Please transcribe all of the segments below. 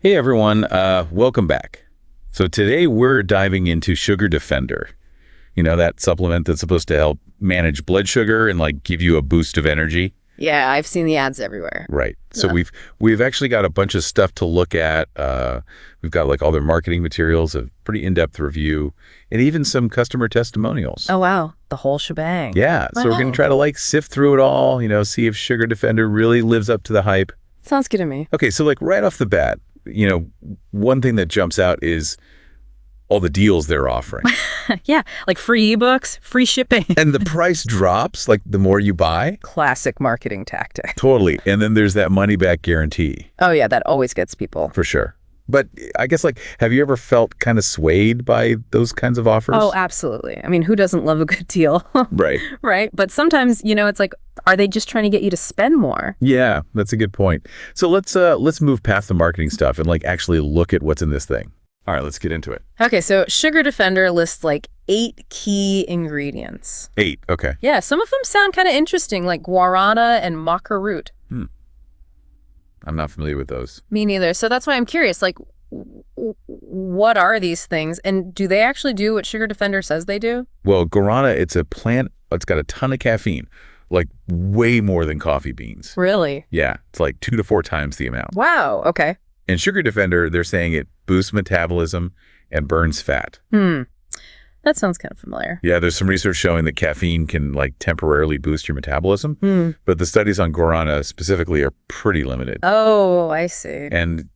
Hey everyone, welcome back. So today we're diving into Sugar Defender. You know, that supplement that's supposed to help manage blood sugar and like give you a boost of energy. Yeah, I've seen the ads everywhere. Right. So Yeah. we've actually got a bunch of stuff to look at. We've got like all their marketing materials, a pretty in-depth review, and even some customer testimonials. Oh, wow. The whole shebang. Yeah. So we're going Wow. to try to like sift through it all, see if Sugar Defender really lives up to the hype. Sounds good to me. Okay, so like right off the bat, one thing that jumps out is all the deals they're offering. Yeah, like free ebooks, free shipping. And the price drops, like the more you buy. Classic marketing tactic. Totally. And then there's that money back guarantee. Oh, yeah, that always gets people. For sure. But I guess have you ever felt kind of swayed by those kinds of offers? Oh, absolutely. I mean, who doesn't love a good deal? Right. Right? But sometimes, it's like, are they just trying to get you to spend more? Yeah, that's a good point. So let's move past the marketing stuff and like actually look at what's in this thing. All right, let's get into it. Okay, so Sugar Defender lists like 8 key ingredients. 8, okay. Yeah, some of them sound kind of interesting, like guarana and maca root. I'm not familiar with those. Me neither. So that's why I'm curious, like, what are these things? And do they actually do what Sugar Defender says they do? Well, guarana, it's a plant. It's got a ton of caffeine, like way more than coffee beans. Really? Yeah, it's like 2 to 4 times the amount. Wow, okay. And Sugar Defender, they're saying it boosts metabolism and burns fat. That sounds kind of familiar. Yeah, there's some research showing that caffeine can like temporarily boost your metabolism, but the studies on guarana specifically are pretty limited. Oh, I see. And,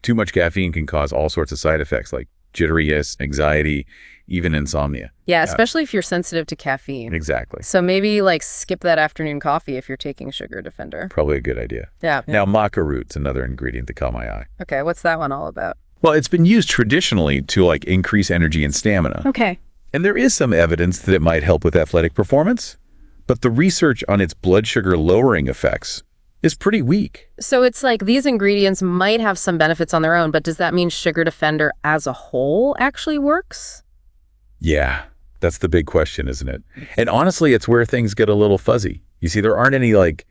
too much caffeine can cause all sorts of side effects like jitteriness, anxiety, even insomnia. Yeah, especially if you're sensitive to caffeine. Exactly. So maybe like skip that afternoon coffee if you're taking Sugar Defender. Probably a good idea. Yeah. Now, maca root's another ingredient that caught my eye. Okay, what's that one all about? Well, it's been used traditionally to like increase energy and stamina. Okay. And there is some evidence that it might help with athletic performance, but the research on its blood sugar lowering effects is pretty weak. So it's like these ingredients might have some benefits on their own, but does that mean Sugar Defender as a whole actually works? Yeah, that's the big question, isn't it? And honestly, it's where things get a little fuzzy. You see, there aren't any like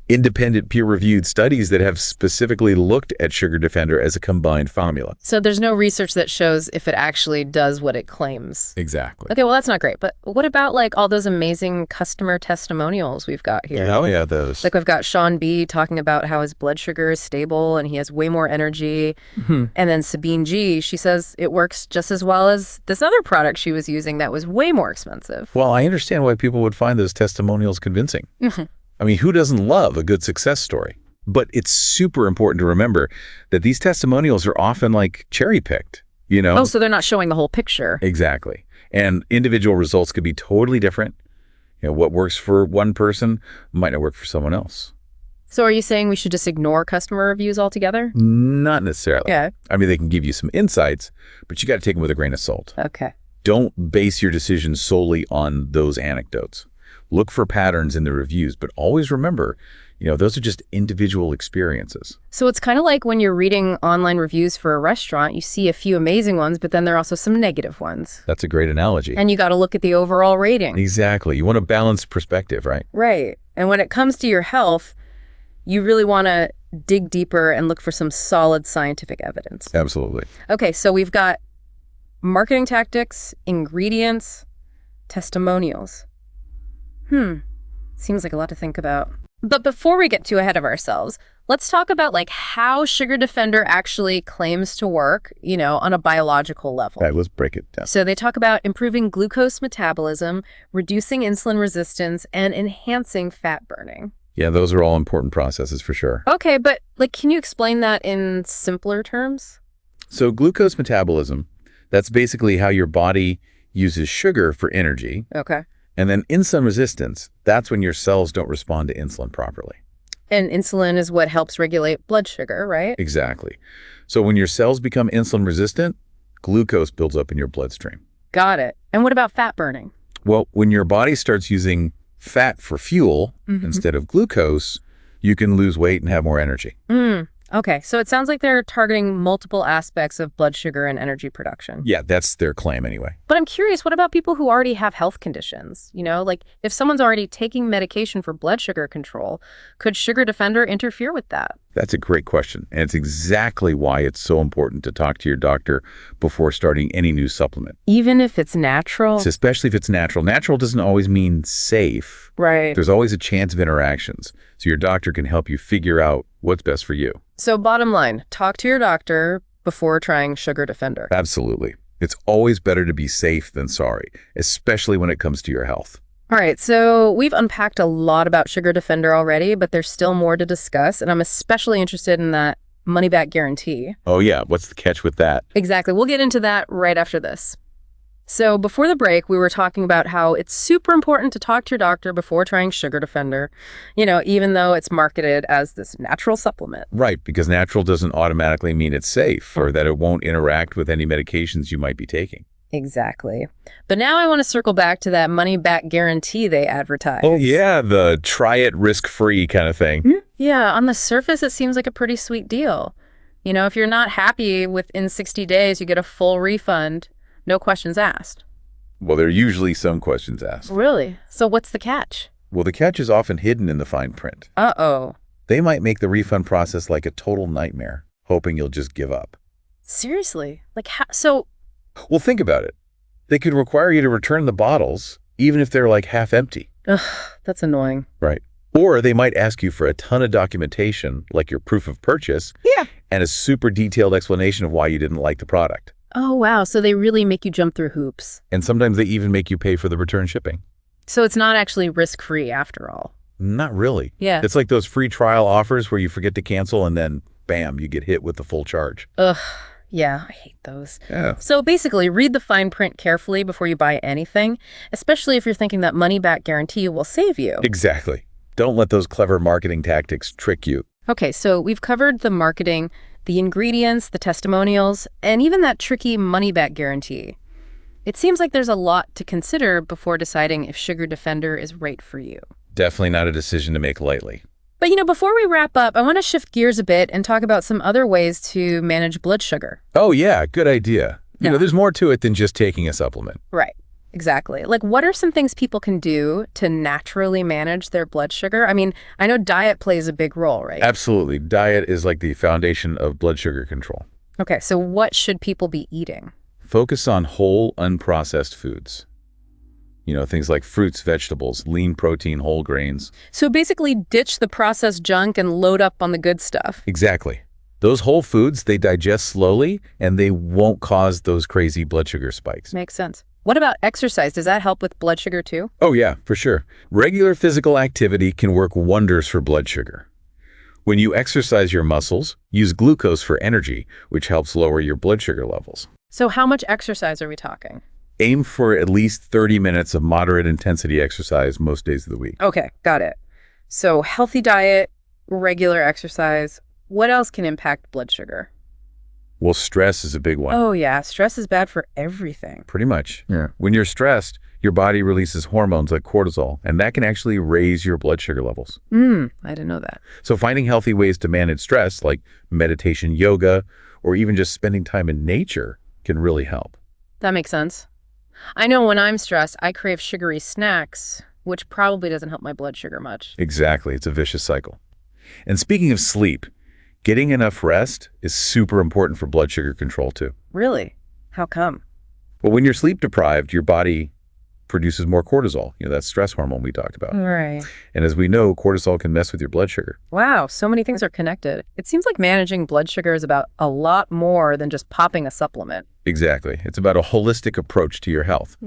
independent peer-reviewed studies that have specifically looked at Sugar Defender as a combined formula. So there's no research that shows if it actually does what it claims. Exactly. Okay, well, that's not great. But what about like all those amazing customer testimonials we've got here? Oh, yeah, those. Like we've got Sean B talking about how his blood sugar is stable and he has way more energy. And then Sabine G, she says it works just as well as this other product she was using that was way more expensive. Well, I understand why people would find those testimonials convincing. I mean, who doesn't love a good success story? But it's super important to remember that these testimonials are often like cherry-picked, Oh, so they're not showing the whole picture. Exactly. And individual results could be totally different. What works for one person might not work for someone else. So are you saying we should just ignore customer reviews altogether? Not necessarily. Yeah. I mean, they can give you some insights, but you got to take them with a grain of salt. Okay. Don't base your decision solely on those anecdotes. Look for patterns in the reviews, but always remember, those are just individual experiences. So it's kind of like when you're reading online reviews for a restaurant, you see a few amazing ones, but then there are also some negative ones. That's a great analogy. And you got to look at the overall rating. Exactly. You want a balanced perspective, right? Right. And when it comes to your health, you really want to dig deeper and look for some solid scientific evidence. Absolutely. Okay, so we've got marketing tactics, ingredients, testimonials. Seems like a lot to think about. But before we get too ahead of ourselves, let's talk about like how Sugar Defender actually claims to work, on a biological level. All right, let's break it down. So they talk about improving glucose metabolism, reducing insulin resistance, and enhancing fat burning. Yeah, those are all important processes for sure. Okay, but can you explain that in simpler terms? So glucose metabolism, that's basically how your body uses sugar for energy. Okay. And then insulin resistance, that's when your cells don't respond to insulin properly. And insulin is what helps regulate blood sugar, right? Exactly. So when your cells become insulin resistant, glucose builds up in your bloodstream. Got it. And what about fat burning? Well, when your body starts using fat for fuel instead of glucose, you can lose weight and have more energy. Okay, so it sounds like they're targeting multiple aspects of blood sugar and energy production. Yeah, that's their claim anyway. But I'm curious, what about people who already have health conditions? Like if someone's already taking medication for blood sugar control, could Sugar Defender interfere with that? That's a great question, and it's exactly why it's so important to talk to your doctor before starting any new supplement. Even if it's natural? Especially if it's natural. Natural doesn't always mean safe. Right. There's always a chance of interactions, so your doctor can help you figure out what's best for you. So bottom line, talk to your doctor before trying Sugar Defender. Absolutely. It's always better to be safe than sorry, especially when it comes to your health. All right, so we've unpacked a lot about Sugar Defender already, but there's still more to discuss, and I'm especially interested in that money-back guarantee. Oh yeah, what's the catch with that? Exactly. We'll get into that right after this. So before the break, we were talking about how it's super important to talk to your doctor before trying Sugar Defender, even though it's marketed as this natural supplement. Right, because natural doesn't automatically mean it's safe or that it won't interact with any medications you might be taking. Exactly. But now I want to circle back to that money-back guarantee they advertise. Oh yeah, the try it risk-free kind of thing. Yeah, on the surface, it seems like a pretty sweet deal. If you're not happy within 60 days, you get a full refund. No questions asked. Well, there are usually some questions asked. Really? So what's the catch? Well, the catch is often hidden in the fine print. Uh-oh. They might make the refund process like a total nightmare, hoping you'll just give up. Seriously? Like, so... Well, think about it. They could require you to return the bottles, even if they're like half empty. Ugh, that's annoying. Right. Or they might ask you for a ton of documentation, like your proof of purchase, and a super detailed explanation of why you didn't like the product. Oh, wow. So they really make you jump through hoops. And sometimes they even make you pay for the return shipping. So it's not actually risk-free after all. Not really. Yeah. It's like those free trial offers where you forget to cancel and then, bam, you get hit with the full charge. Ugh. Yeah, I hate those. Yeah. So basically, read the fine print carefully before you buy anything, especially if you're thinking that money-back guarantee will save you. Exactly. Don't let those clever marketing tactics trick you. Okay, so we've covered the marketing, the ingredients, the testimonials, and even that tricky money-back guarantee. It seems like there's a lot to consider before deciding if Sugar Defender is right for you. Definitely not a decision to make lightly. But before we wrap up, I want to shift gears a bit and talk about some other ways to manage blood sugar. Oh yeah, good idea. Yeah. There's more to it than just taking a supplement. Right. Exactly. Like, what are some things people can do to naturally manage their blood sugar? I mean, I know diet plays a big role, right? Absolutely. Diet is like the foundation of blood sugar control. Okay, so what should people be eating? Focus on whole, unprocessed foods. Things like fruits, vegetables, lean protein, whole grains. So basically ditch the processed junk and load up on the good stuff. Exactly. Those whole foods, they digest slowly and they won't cause those crazy blood sugar spikes. Makes sense. What about exercise? Does that help with blood sugar too? Oh yeah, for sure. Regular physical activity can work wonders for blood sugar. When you exercise your muscles, use glucose for energy, which helps lower your blood sugar levels. So how much exercise are we talking? Aim for at least 30 minutes of moderate intensity exercise most days of the week. Okay, got it. So healthy diet, regular exercise. What else can impact blood sugar? Well, stress is a big one. Oh yeah, stress is bad for everything. Pretty much. Yeah. When you're stressed, your body releases hormones like cortisol, and that can actually raise your blood sugar levels. I didn't know that. So finding healthy ways to manage stress, like meditation, yoga, or even just spending time in nature can really help. That makes sense. I know when I'm stressed, I crave sugary snacks, which probably doesn't help my blood sugar much. Exactly. It's a vicious cycle. And speaking of sleep, getting enough rest is super important for blood sugar control too. Really? How come? Well, when you're sleep deprived, your body produces more cortisol, that stress hormone we talked about. Right. And as we know, cortisol can mess with your blood sugar. Wow, so many things are connected. It seems like managing blood sugar is about a lot more than just popping a supplement. Exactly. It's about a holistic approach to your health,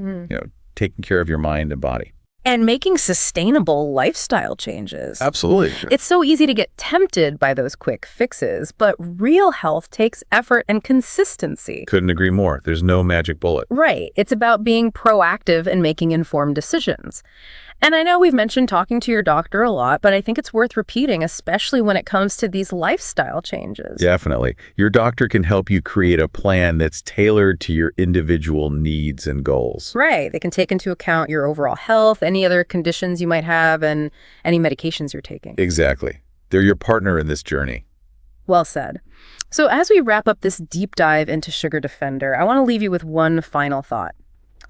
taking care of your mind and body. And making sustainable lifestyle changes. Absolutely. It's so easy to get tempted by those quick fixes, but real health takes effort and consistency. Couldn't agree more. There's no magic bullet. Right. It's about being proactive and making informed decisions. And I know we've mentioned talking to your doctor a lot, but I think it's worth repeating, especially when it comes to these lifestyle changes. Definitely. Your doctor can help you create a plan that's tailored to your individual needs and goals. Right. They can take into account your overall health, any other conditions you might have, and any medications you're taking. Exactly. They're your partner in this journey. Well said. So as we wrap up this deep dive into Sugar Defender, I want to leave you with one final thought.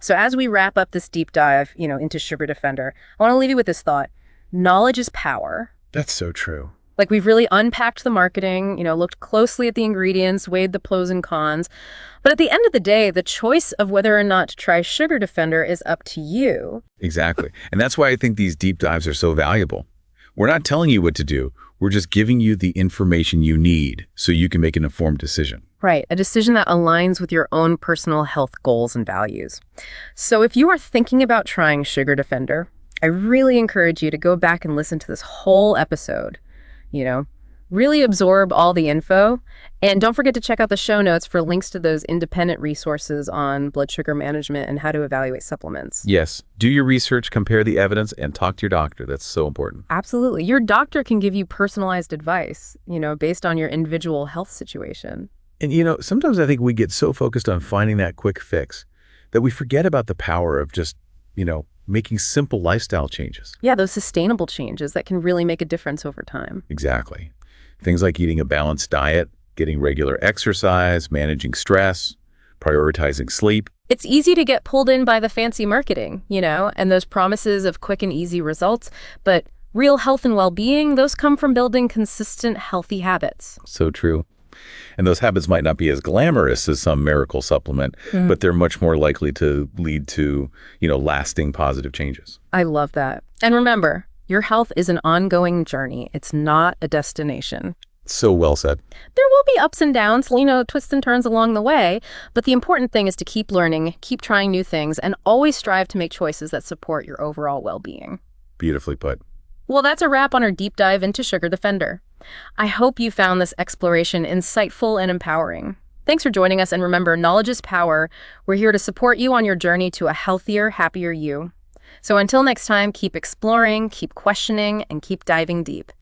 So as we wrap up this deep dive, into Sugar Defender, I want to leave you with this thought. Knowledge is power. That's so true. Like, we've really unpacked the marketing, looked closely at the ingredients, weighed the pros and cons. But at the end of the day, the choice of whether or not to try Sugar Defender is up to you. Exactly. And that's why I think these deep dives are so valuable. We're not telling you what to do. We're just giving you the information you need so you can make an informed decision. Right, a decision that aligns with your own personal health goals and values. So if you are thinking about trying Sugar Defender, I really encourage you to go back and listen to this whole episode. Really absorb all the info. And don't forget to check out the show notes for links to those independent resources on blood sugar management and how to evaluate supplements. Yes. Do your research, compare the evidence, and talk to your doctor. That's so important. Absolutely. Your doctor can give you personalized advice, based on your individual health situation. And, sometimes I think we get so focused on finding that quick fix that we forget about the power of just, making simple lifestyle changes. Yeah, those sustainable changes that can really make a difference over time. Exactly. Things like eating a balanced diet, getting regular exercise, managing stress, prioritizing sleep. It's easy to get pulled in by the fancy marketing, and those promises of quick and easy results. But real health and well-being, those come from building consistent, healthy habits. So true. And those habits might not be as glamorous as some miracle supplement, but they're much more likely to lead to, lasting positive changes. I love that. And remember, your health is an ongoing journey. It's not a destination. So well said. There will be ups and downs, twists and turns along the way. But the important thing is to keep learning, keep trying new things, and always strive to make choices that support your overall well-being. Beautifully put. Well, that's a wrap on our deep dive into Sugar Defender. I hope you found this exploration insightful and empowering. Thanks for joining us, and remember, knowledge is power. We're here to support you on your journey to a healthier, happier you. So until next time, keep exploring, keep questioning, and keep diving deep.